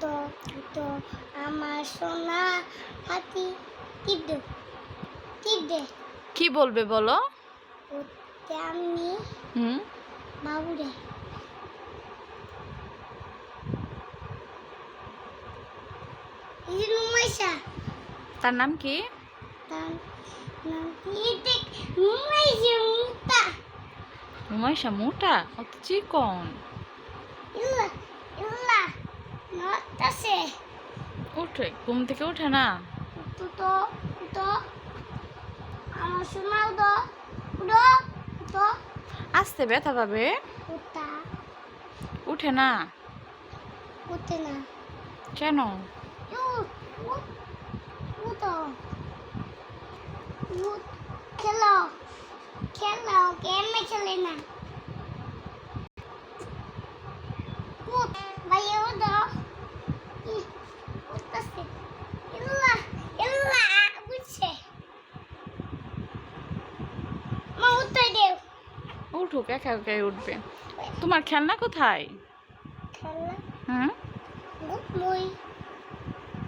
উঠো উঠো আমার সোনা হাতি টিপ দে টিপ দে। কি বলবে বলো? উঠতে আমি হুম বাবুরে এই যে নুমাইশা তার নাম কি? তার নাম কি দেখ নুমাইশা মুক্তা রুমাইশা মোটা অত চিকন। ইল্লা ইল্লা নটাছে উঠে ঘুম থেকে ওঠে না? উঠো উঠো আমার সোনা উঠো উঠো উঠো আস্তে ব্যথা পাবে। উঠা উঠে না উঠে না কেন? উঠো উঠ খেলো খেলো কেমনে খেলে না উঠ ভাইয়া উঠো উঠতেছে ইল্লা ইল্লা বুঝছে মা উঠতে দেও উঠুক একা একাই উঠবে। তোমার খেলনা কোথায়? খেলা হুম গুড মই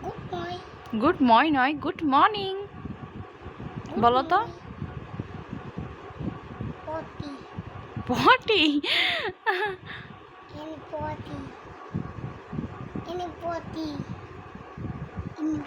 গুড মই গুড মর্নিং নয় গুড মর্নিং বলো তো। পটি পটি এনে পটি এনে পটি এনে